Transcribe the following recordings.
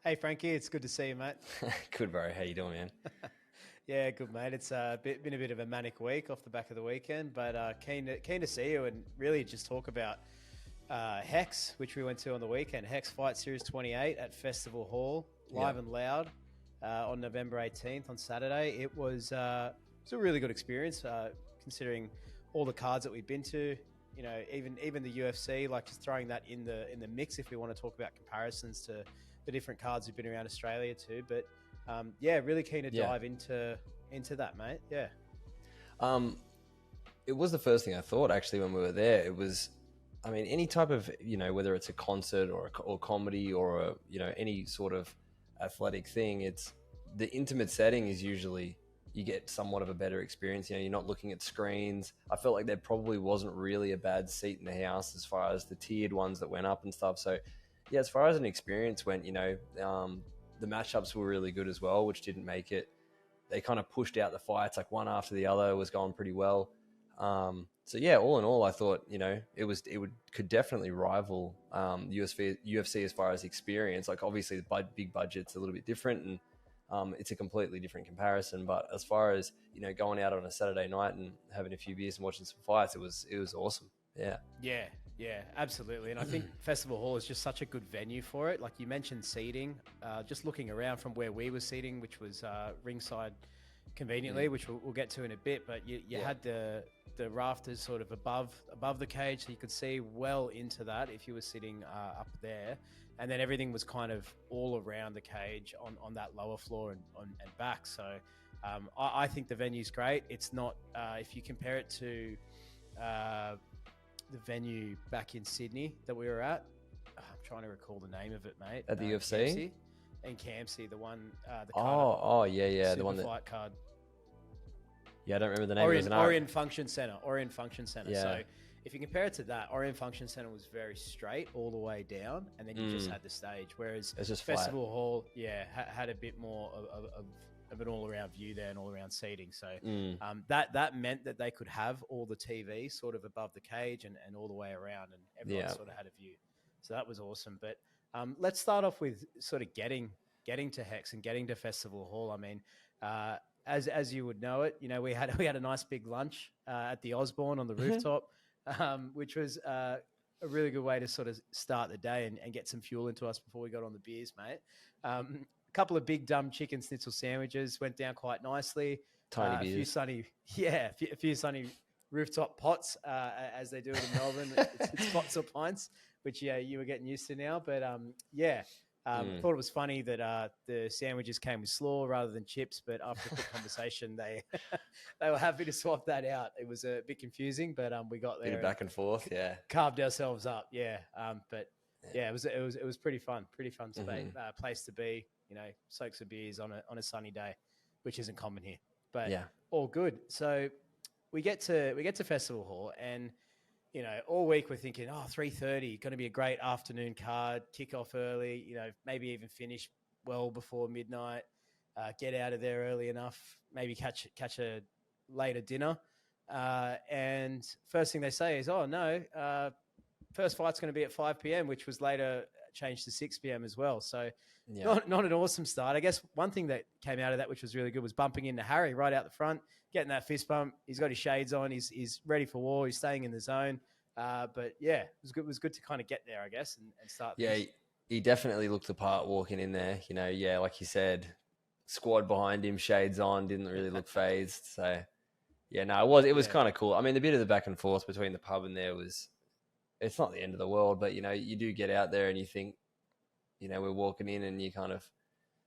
Hey Frankie, it's good to see you, mate. Good, bro. How you doing, man? Yeah, good mate. It's been a bit of a manic week off the back of the weekend, but keen to see you and really just talk about Hex, which we went to on the weekend. Hex Fight Series 28 at Festival Hall, Yeah. live and loud, on November 18th on Saturday. It was a really good experience, considering all the cards that we've been to. You know, even the UFC, like just throwing that in the mix if we want to talk about comparisons to the different cards we've been around Australia too. But yeah, really keen to Yeah. dive into that, mate. Yeah. Um, it was the first thing I thought actually when we were there. It was, I mean, any type of, whether it's a concert or comedy or any sort of athletic thing, it's the intimate setting is usually you get somewhat of a better experience. You know, you're not looking at screens. I felt like there probably wasn't really a bad seat in the house as far as the tiered ones that went up and stuff. So yeah, as far as an experience went, the matchups were really good as well, which didn't make it. They kind of pushed out the fights, like one after the other was going pretty well. So yeah, all in all, I thought could definitely rival UFC as far as experience. Like obviously the big budget's a little bit different, and it's a completely different comparison. But as far as going out on a Saturday night and having a few beers and watching some fights, it was awesome. Yeah. Yeah, yeah, absolutely. And I think Festival Hall is just such a good venue for it. Like you mentioned seating, just looking around from where we were seating, which was ringside conveniently, which we'll get to in a bit. But you had the rafters sort of above the cage, so you could see well into that if you were sitting up there. And then everything was kind of all around the cage on that lower floor and back. So I think the venue's great. It's not, if you compare it to the venue back in Sydney that we were at. I'm trying to recall the name of it, mate. At the UFC? And Campsie, the one, the Oh, yeah, the one that fight card. Yeah, I don't remember the name. Orion Function Center. Yeah. So if you compare it to that, Orion Function Center was very straight all the way down, and then you just had the stage. Whereas it's just Festival Hall, had a bit more of an all-around view there and all-around seating. So that meant that they could have all the TV sort of above the cage and all the way around, and everyone sort of had a view. So that was awesome. But let's start off with sort of getting to Hex and getting to Festival Hall. I mean, as you would know it, we had a nice big lunch at the Osborne on the rooftop, which was a really good way to sort of start the day and get some fuel into us before we got on the beers, mate. A couple of big dumb chicken schnitzel sandwiches went down quite nicely. Tiny beers. A few sunny rooftop pots, as they do it in Melbourne. It's pots or pints, which you were getting used to now. But thought it was funny that the sandwiches came with slaw rather than chips, but after a quick conversation, they were happy to swap that out. It was a bit confusing, but we got there. Bit of back and forth, yeah. Carved ourselves up, yeah. It was pretty fun place to be. Soak some beers on a sunny day, which isn't common here, but all good. So we get to Festival Hall, and all week we're thinking, 3:30, going to be a great afternoon card, kick off early, maybe even finish well before midnight, get out of there early enough, maybe catch a later dinner. And first thing they say is, oh no, first fight's going to be at 5 p.m., which was later changed to 6 p.m. as well. So not an awesome start. I guess one thing that came out of that, which was really good, was bumping into Harry right out the front, getting that fist bump. He's got his shades on. He's ready for war. He's staying in the zone. But yeah, it was good. It was good to kind of get there, I guess, and start. Yeah, he definitely looked the part walking in there. Like you said, squad behind him, shades on, didn't really look phased. So yeah, no, it was kind of cool. I mean, the bit of the back and forth between the pub and there it's not the end of the world, but you do get out there and you think, we're walking in and you're kind of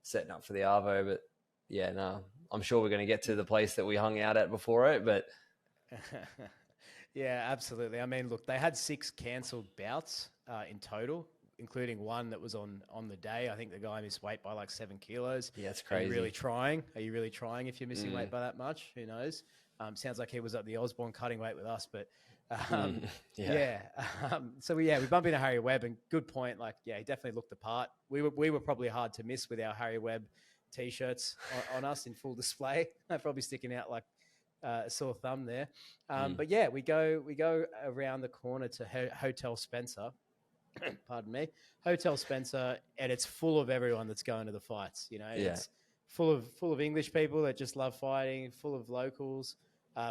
setting up for the Arvo. But yeah, no, I'm sure we're going to get to the place that we hung out at before it, but yeah, absolutely. I mean, look, they had 6 cancelled bouts in total, including one that was on the day. I think the guy missed weight by like 7 kilos. Yeah, it's crazy. Are you really trying if you're missing weight by that much? Who knows? Sounds like he was at the Osborne cutting weight with us, but so we bump into Harry Webb, and good point. Like, he definitely looked the part. We were probably hard to miss with our Harry Webb t-shirts on us in full display. Probably sticking out like a sore thumb there. But yeah, we go around the corner to Hotel Spencer, pardon me, Hotel Spencer, and it's full of everyone that's going to the fights. You know, it's full of English people that just love fighting, full of locals,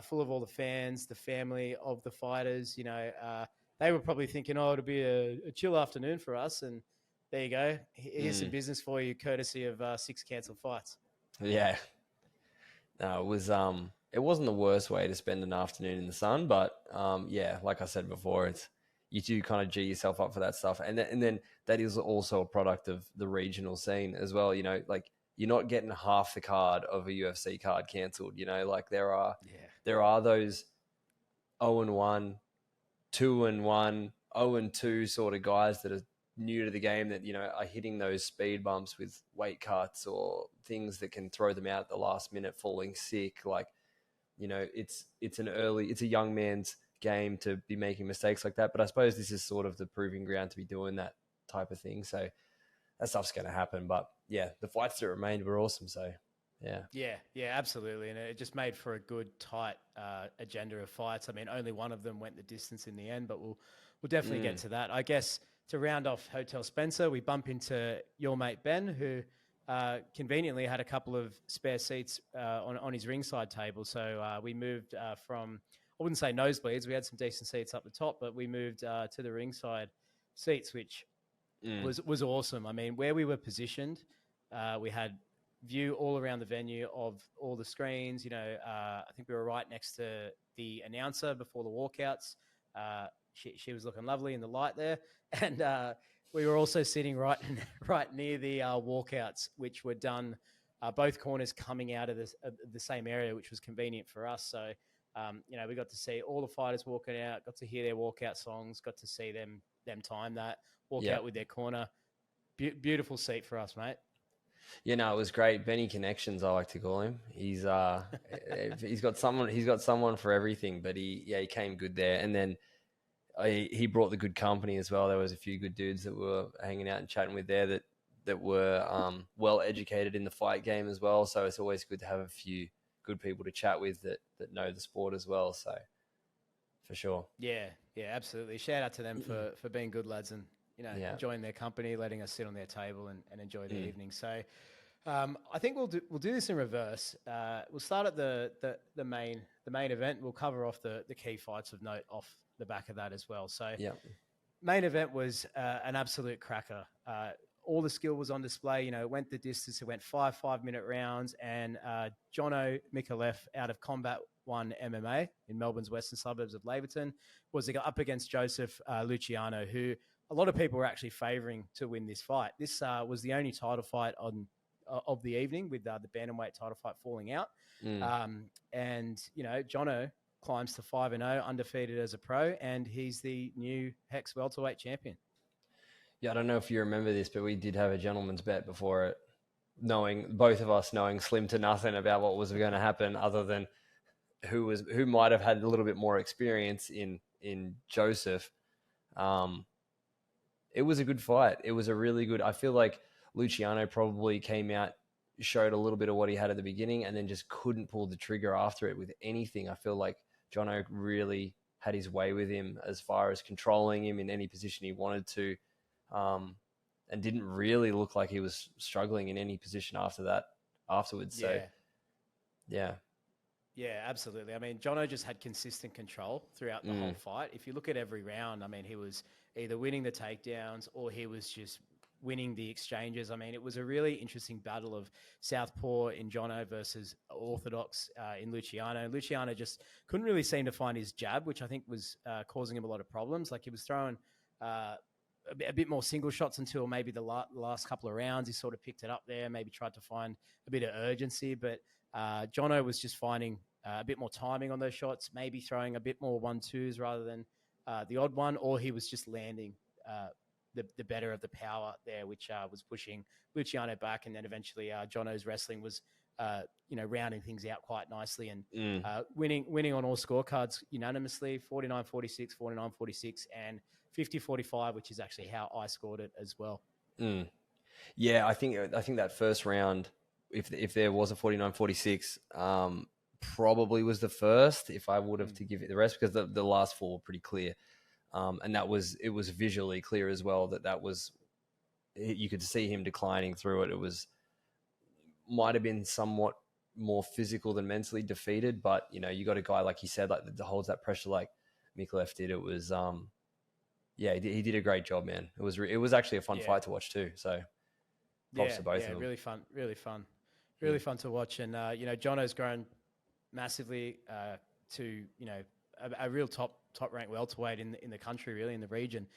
full of all the fans, the family of the fighters. You know, they were probably thinking, oh, it'll be a chill afternoon for us, and there you go. Here's some business for you, courtesy of 6 cancelled fights. Yeah. No, it wasn't the worst way to spend an afternoon in the sun, but yeah, like I said before, you do kind of G yourself up for that stuff, and then that is also a product of the regional scene as well. You know, like you're not getting half the card of a UFC card cancelled. You know, like there are those 0-1, 2-1, 0-2 sort of guys that are new to the game that, you know, are hitting those speed bumps with weight cuts or things that can throw them out at the last minute, falling sick. Like, you know, it's a young man's game to be making mistakes like that. But I suppose this is sort of the proving ground to be doing that type of thing. So that stuff's going to happen. But yeah, the fights that remained were awesome. So yeah, absolutely. And it just made for a good, tight agenda of fights. I mean, only one of them went the distance in the end, but we'll definitely get to that. I guess to round off Hotel Spencer, we bump into your mate Ben, who conveniently had a couple of spare seats on his ringside table. So we moved from, I wouldn't say nosebleeds, we had some decent seats up the top, but we moved to the ringside seats, which was awesome. I mean, where we were positioned, we had view all around the venue of all the screens. You know, I think we were right next to the announcer before the walkouts. She was looking lovely in the light there. And we were also sitting right near the walkouts, which were done both corners coming out of the same area, which was convenient for us. So, you know, we got to see all the fighters walking out, got to hear their walkout songs, got to see them time that, walk out with their corner. Beautiful seat for us, mate. Yeah, no, it was great. Benny Connections, I like to call him. He's got someone for everything, but he came good there. And then he brought the good company as well. There was a few good dudes that were hanging out and chatting with there that were well educated in the fight game as well. So it's always good to have a few good people to chat with that know the sport as well. So for sure. Yeah, absolutely. Shout out to them for being good lads and, you know, enjoying their company, letting us sit on their table and enjoy the evening. So I think we'll do this in reverse. We'll start at the main event. We'll cover off the key fights of note off the back of that as well. So main event was an absolute cracker. All the skill was on display. You know, it went the distance. It went 5-minute rounds, and Jono Micallef out of Combat One MMA in Melbourne's western suburbs of Laverton was up against Joseph Luciano, who a lot of people were actually favouring to win this fight. This was the only title fight of the evening, with the bantamweight title fight falling out. And, you know, Jono climbs to 5-0, undefeated as a pro, and he's the new Hex welterweight champion. Yeah, I don't know if you remember this, but we did have a gentleman's bet before it, both of us knowing slim to nothing about what was going to happen, other than who might have had a little bit more experience in Joseph. It was a good fight. It was a really good. I feel like Luciano probably came out, showed a little bit of what he had at the beginning, and then just couldn't pull the trigger after it with anything. I feel like Jono really had his way with him as far as controlling him in any position he wanted to, and didn't really look like he was struggling in any position afterwards. So, yeah, absolutely. I mean, Jono just had consistent control throughout the whole fight. If you look at every round, I mean, he was either winning the takedowns or he was just winning the exchanges. I mean, it was a really interesting battle of southpaw in Jono versus orthodox in Luciano. Luciano just couldn't really seem to find his jab, which I think was causing him a lot of problems. Like, he was throwing a bit more single shots until maybe the last couple of rounds. He sort of picked it up there, maybe tried to find a bit of urgency, but Jono was just finding a bit more timing on those shots, maybe throwing a bit more 1-2s rather than the odd one, or he was just landing the better of the power there, which was pushing Luciano back. And then eventually Jono's wrestling was, rounding things out quite nicely and winning on all scorecards unanimously, 49-46, 49-46, and 50-45, which is actually how I scored it as well. Yeah, I think that first round, if there was a 49-46, probably was the first, if I would have to give it the rest, because the last four were pretty clear. And it was visually clear as well that was, you could see him declining through it. It might have been somewhat more physical than mentally defeated, but you got a guy like he said, like that holds that pressure like Micallef did. It was he did a great job, man. It was actually a fun fight to watch too. So props to both of them. Really fun to watch. And Jono's grown massively to a real top ranked welterweight in the country, really, in the region.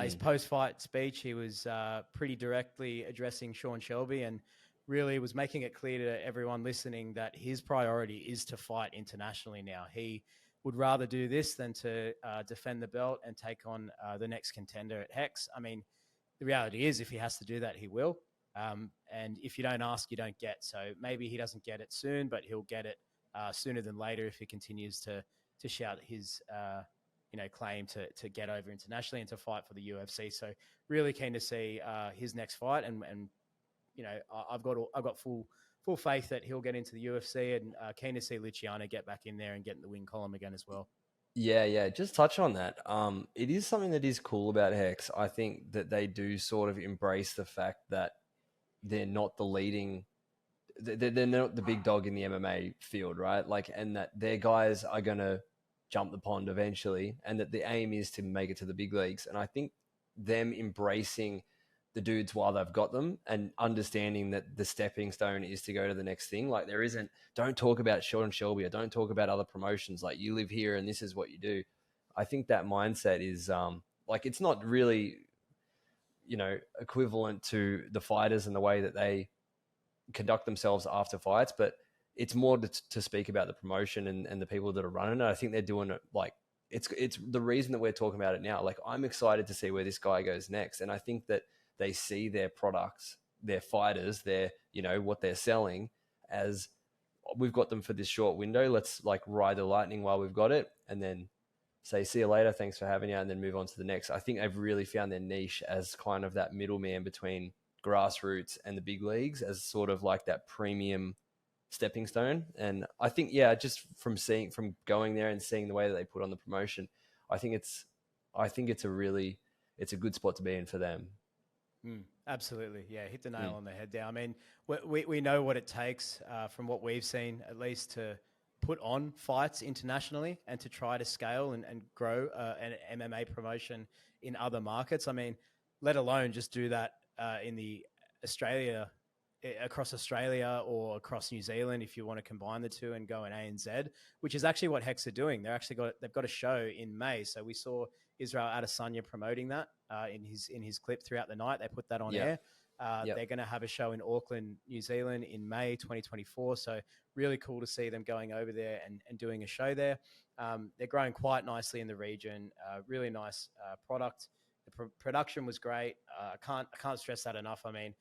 His post fight speech, he was pretty directly addressing Sean Shelby and really was making it clear to everyone listening that his priority is to fight internationally now. He would rather do this than to defend the belt and take on the next contender at Hex. I mean, the reality is if he has to do that, he will. And if you don't ask, you don't get. So maybe he doesn't get it soon, but he'll get it sooner than later if he continues to shout his claim to get over internationally and to fight for the UFC. So really keen to see his next fight, and I've got full faith that he'll get into the UFC, and keen to see Luciano get back in there and get in the win column again as well. Yeah. Just touch on that. It is something that is cool about Hex. I think that they do sort of embrace the fact that they're not the leading, they're not the big dog in the MMA field, right? Like, and that their guys are going to jump the pond eventually, and that the aim is to make it to the big leagues. And I think them embracing the dudes while they've got them and understanding that the stepping stone is to go to the next thing. Like don't talk about Sean Shelby or don't talk about other promotions. Like, you live here and this is what you do. I think that mindset is it's not really, equivalent to the fighters and the way that they conduct themselves after fights, but it's more to speak about the promotion and the people that are running it. I think they're doing it like, it's the reason that we're talking about it now. Like, I'm excited to see where this guy goes next. And I think that they see their products, their fighters, their, what they're selling as, we've got them for this short window. Let's like ride the lightning while we've got it, and then say, see you later, thanks for having you, and then move on to the next. I think they've really found their niche as kind of that middleman between grassroots and the big leagues, as sort of like that premium stepping stone. And I think, just from going there and seeing the way that they put on the promotion, I think it's a good spot to be in for them. Absolutely. Yeah. Hit the nail on the head there. I mean, we know what it takes from what we've seen, at least, to put on fights internationally and to try to scale and grow an MMA promotion in other markets. I mean, let alone just do that across Australia or across New Zealand, if you want to combine the two and go in ANZ, which is actually what Hex are doing. They've got a show in May. So we saw Israel Adesanya promoting that in his clip throughout the night. They put that on air. They're going to have a show in Auckland, New Zealand in May 2024. So really cool to see them going over there and doing a show there. They're growing quite nicely in the region. Really nice product. The production was great. I can't stress that enough. I mean,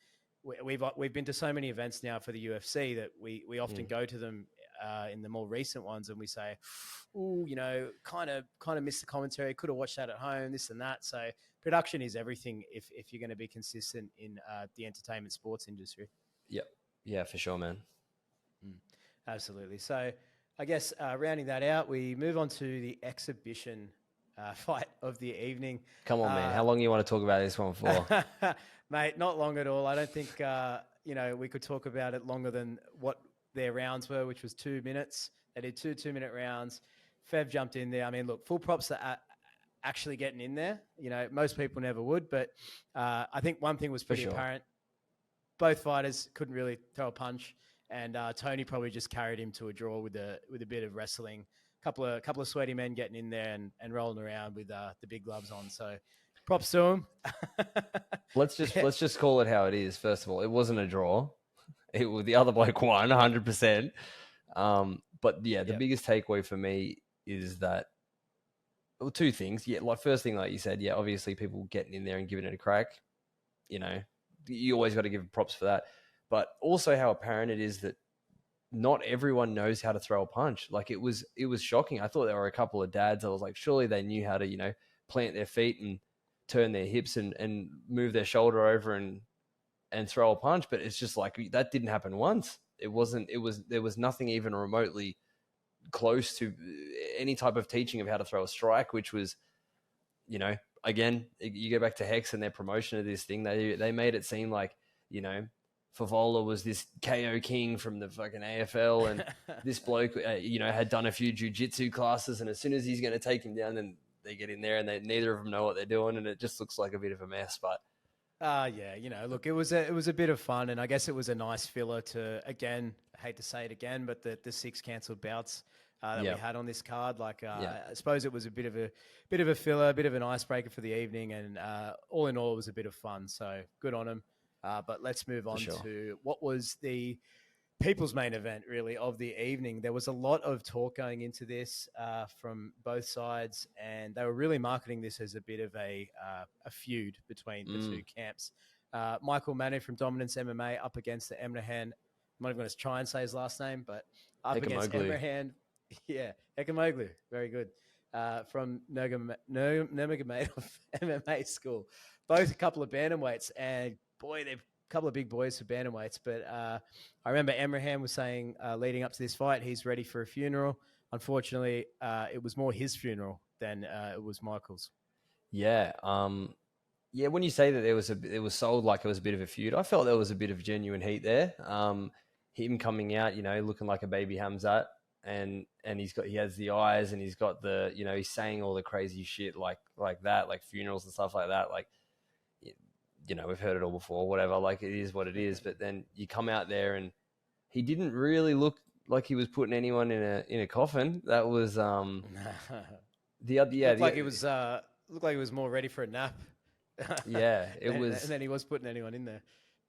we've been to so many events now for the UFC that we often go to them in the more recent ones, and we say, "Oh, kind of missed the commentary. Could have watched that at home. This and that." So production is everything if you're going to be consistent in the entertainment sports industry. Yep. Yeah, for sure, man. Absolutely. So I guess rounding that out, we move on to the exhibition fight of the evening. Come on, man. How long do you want to talk about this one for? Mate, not long at all. I don't think, we could talk about it longer than what their rounds were, which was 2 minutes. They did 2-minute rounds. Fev jumped in there. I mean, look, full props to actually getting in there. Most people never would, but I think one thing was pretty apparent. Both fighters couldn't really throw a punch, and Tony probably just carried him to a draw with a bit of wrestling. Couple of sweaty men getting in there and rolling around with the big gloves on. So props to him. Let's just call it how it is. First of all, it wasn't a draw. It was the other bloke won 100%. But yeah, the biggest takeaway for me is that, well, two things. Yeah, like first thing, like you said, obviously people getting in there and giving it a crack. You always got to give props for that. But also how apparent it is that not everyone knows how to throw a punch. Like it was shocking. I thought there were a couple of dads. I was like, surely they knew how to, plant their feet and turn their hips and move their shoulder over and throw a punch. But it's just like, that didn't happen once. There was nothing even remotely close to any type of teaching of how to throw a strike, which was you know, again, you go back to Hex and their promotion of this thing. They made it seem like, you know, Favola was this KO king from the fucking AFL, and this bloke, you know, had done a few jiu-jitsu classes, and as soon as he's going to take him down, then they get in there, and neither of them know what they're doing, and it just looks like a bit of a mess. But yeah, you know, look, it was a bit of fun, and I guess it was a nice filler to, again, I hate to say it again, but the 6 cancelled bouts that we had on this card, like I suppose it was a bit of a filler, a bit of an icebreaker for the evening, and all in all, it was a bit of fun. So good on them. But let's move on to what was the people's main event, really, of the evening. There was a lot of talk going into this from both sides, and they were really marketing this as a bit of a feud between the two camps. Michael Mannu from Dominance MMA up against the Emrehan. I'm not even going to try and say his last name, but up against Emrehan. Yeah, Hekamoglu. Very good. From Nurmagomedov MMA school. Both a couple of bantamweights, and boy, they're a couple of big boys for bantamweights. But I remember Emrehan was saying leading up to this fight, he's ready for a funeral. Unfortunately, it was more his funeral than it was Michael's. Yeah. Yeah, when you say that it was sold like it was a bit of a feud, I felt there was a bit of genuine heat there. Him coming out, you know, looking like a baby Hamzat, and he has the eyes, and he's got the, you know, he's saying all the crazy shit like that, like funerals and stuff like that. Like, you know, we've heard it all before, whatever, like it is what it is. But then you come out there and he didn't really look like he was putting anyone in a coffin. That was looked like he was more ready for a nap. Yeah, it was. And then he was putting anyone in there.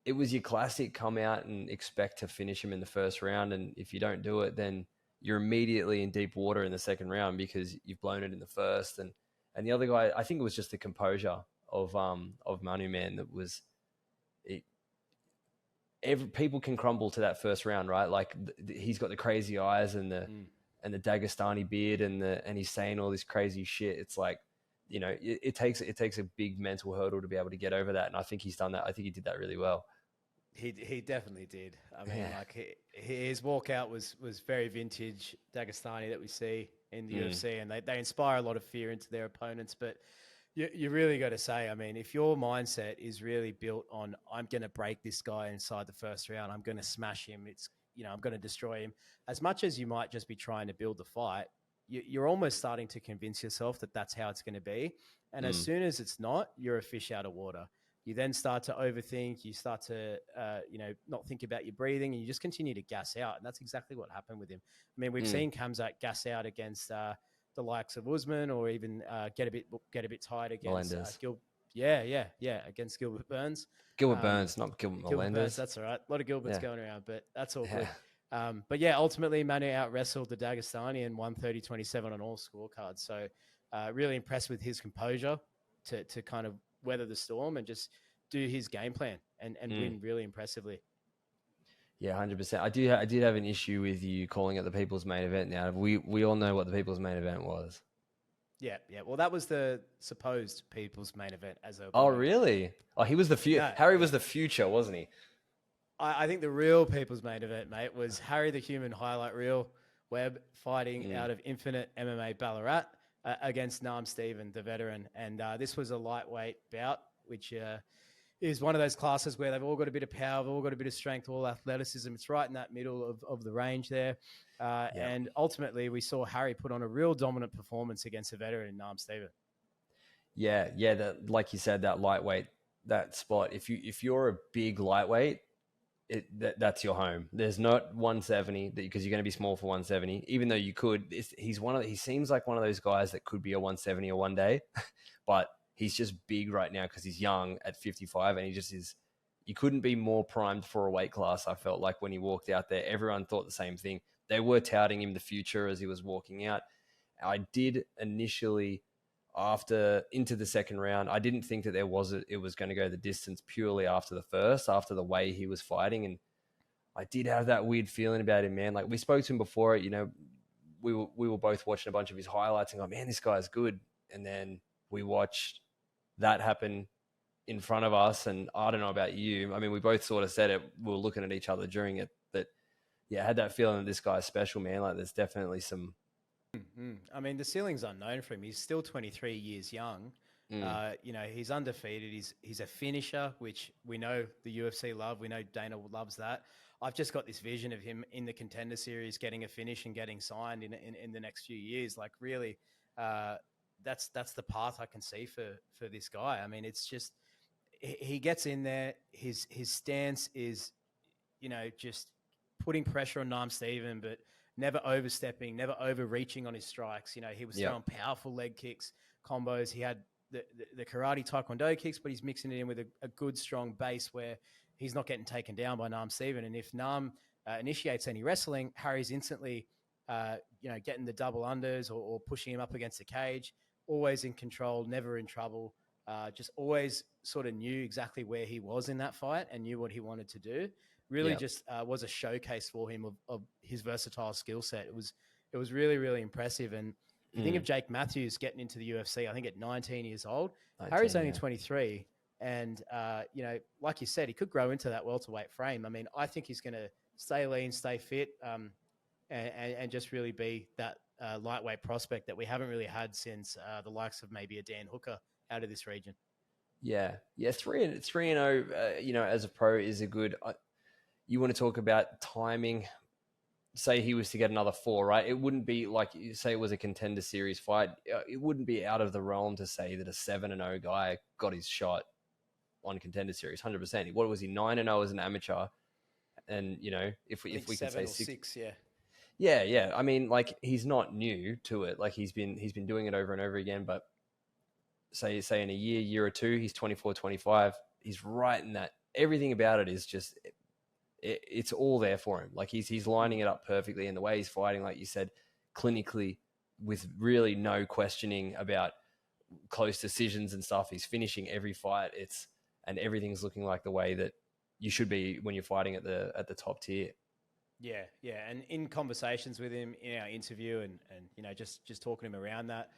It was your classic come out and expect to finish him in the first round, and if you don't do it, then you're immediately in deep water in the second round because you've blown it in the first. And the other guy, I think it was just the composure of Manu, man. That was it. People can crumble to that first round, right? Like he's got the crazy eyes and the Dagestani beard, and he's saying all this crazy shit. It's like, you know, it takes a big mental hurdle to be able to get over that, and I think he's done that. I think he did that really well. He definitely did. I mean, like his walkout was very vintage Dagestani that we see in the UFC, and they inspire a lot of fear into their opponents. But you really got to say, I mean, if your mindset is really built on, I'm going to break this guy inside the first round, I'm going to smash him, it's, you know, I'm going to destroy him, as much as you might just be trying to build the fight, you're almost starting to convince yourself that that's how it's going to be. And as soon as it's not, you're a fish out of water. You then start to overthink. You start to, not think about your breathing, and you just continue to gas out. And that's exactly what happened with him. I mean, we've seen Khamzat gas out against the likes of Usman, or even get a bit tired against against Gilbert Burns. Gilbert Burns, not Gilbert Melendez. That's all right. A lot of Gilberts going around, but that's all good. But yeah, ultimately Manu out wrestled the Dagestani and won 30-27 on all scorecards. So really impressed with his composure to kind of weather the storm and just do his game plan and win really impressively. Yeah, 100%. I did have an issue with you calling it the people's main event. Now we all know what the people's main event was. Yeah. Well, that was the supposed people's main event as a. Oh, really? Oh, he was the future. No, Harry was the future, wasn't he? I think the real people's main event, mate, was Harry the Human highlight reel Webb fighting out of Infinite MMA Ballarat against Niam Stephen, the veteran. And this was a lightweight bout, which is one of those classes where they've all got a bit of power, they've all got a bit of strength, all athleticism. It's right in that middle of the range there. And ultimately, we saw Harry put on a real dominant performance against a veteran, Niam Stephen. Yeah. Like you said, that lightweight, that spot, if you're a big lightweight, that's your home. There's not 170 because you're going to be small for 170, even though you could. He seems like one of those guys that could be a 170 or one day, but he's just big right now because he's young at 55, and he just is. You couldn't be more primed for a weight class. I felt like when he walked out there, everyone thought the same thing. They were touting him the future as he was walking out. I did initially, after into the second round, I didn't think that it was going to go the distance purely after the first, after the way he was fighting. And I did have that weird feeling about him, man. Like we spoke to him before, you know, we were both watching a bunch of his highlights and going, man, this guy's good. And then we watched that happen in front of us. And I don't know about you. I mean, we both sort of said it. We were looking at each other during it, that, yeah, I had that feeling that this guy's special, man. Like there's definitely some. I mean, the ceiling's unknown for him. He's still 23 years young. He's undefeated. He's a finisher, which we know the UFC love. We know Dana loves that. I've just got this vision of him in the Contender Series getting a finish and getting signed in the next few years. Like really, that's the path I can see for this guy. I mean, it's just he gets in there. His stance is, just putting pressure on Niam Stephen, but never overstepping, never overreaching on his strikes. He was throwing powerful leg kicks, combos. He had the karate taekwondo kicks, but he's mixing it in with a good, strong base where he's not getting taken down by Niam Stephen. And if Niam initiates any wrestling, Harry's instantly, getting the double unders or pushing him up against the cage, always in control, never in trouble, just always sort of knew exactly where he was in that fight and knew what he wanted to do. Really just was a showcase for him of his versatile skill set. It was really, really impressive. And if you think of Jake Matthews getting into the UFC, I think at 19 years old, Harry's only 23. And, like you said, he could grow into that welterweight frame. I mean, I think he's going to stay lean, stay fit, and just really be that lightweight prospect that we haven't really had since the likes of maybe a Dan Hooker out of this region. Yeah. 3-0, as a pro is a good... you want to talk about timing. Say he was to get another 4, right? It wouldn't be like you say it was a Contender Series fight. It wouldn't be out of the realm to say that a 7-0 guy got his shot on Contender Series, 100%. What was he, 9-0 as an amateur? And if we could say 6, yeah. I mean, like he's not new to it. Like he's been doing it over and over again. But say in a year or two, he's 24, 25. He's right in that. Everything about it is just. It's all there for him. Like he's lining it up perfectly, and the way he's fighting, like you said, clinically, with really no questioning about close decisions and stuff. He's finishing every fight. And everything's looking like the way that you should be when you're fighting at the top tier. Yeah. And in conversations with him in our interview, and just talking to him around that,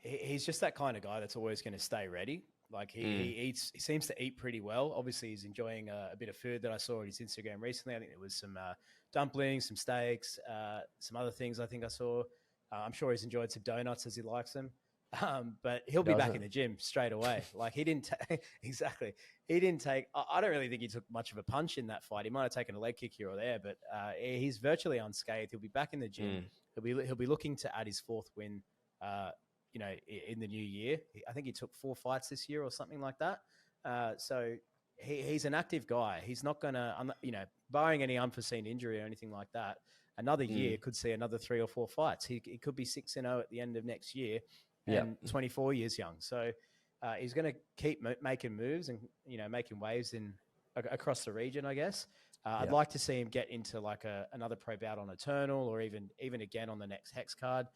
he's just that kind of guy that's always going to stay ready. Like he seems to eat pretty well. Obviously, he's enjoying a bit of food that I saw on his Instagram recently. I think there was some dumplings, some steaks, some other things I think I saw. I'm sure he's enjoyed some donuts as he likes them. But he'll be back in the gym straight away. Like he didn't exactly. He didn't take. I don't really think he took much of a punch in that fight. He might have taken a leg kick here or there, but he's virtually unscathed. He'll be back in the gym. He'll be looking to add his 4th win. In the new year. I think he took 4 fights this year or something like that. So he's an active guy. He's not going to, barring any unforeseen injury or anything like that, another year could see another 3 or 4 fights. He could be 6-0 at the end of next year and 24 years young. So he's going to keep making moves and, making waves across the region, I guess. I'd like to see him get into like another pro bout on Eternal or even again on the next Hex card.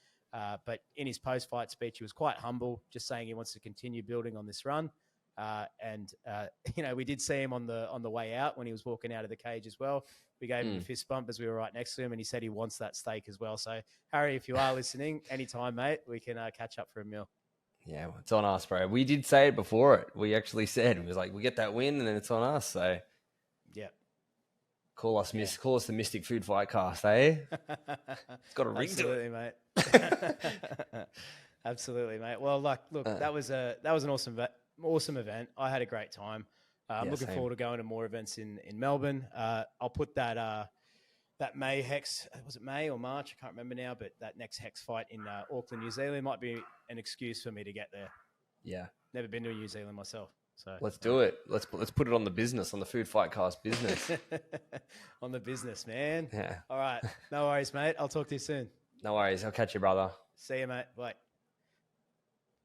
But in his post-fight speech, he was quite humble, just saying he wants to continue building on this run. We did see him on the way out when he was walking out of the cage as well. We gave him a fist bump as we were right next to him, and he said he wants that steak as well. So, Harry, if you are listening, anytime, mate, we can catch up for a meal. Yeah, well, it's on us, bro. We did say it before it. We actually said, it was like, we get that win, and then it's on us. So, yeah. Call us the Mystic Food Fight Cast, eh? It's got a ring to it, mate. Absolutely, mate. Well, look, that was an awesome event. I had a great time. I'm looking forward to going to more events in Melbourne. I'll put that May Hex, was it May or March? I can't remember now, but that next Hex fight in Auckland, New Zealand might be an excuse for me to get there. Yeah. Never been to New Zealand myself. So let's do it. Let's put it on the business, on the Food Fight Cast business. On the business, man. Yeah. All right. No worries, mate. I'll talk to you soon. No worries. I'll catch you, brother. See you, mate. Bye.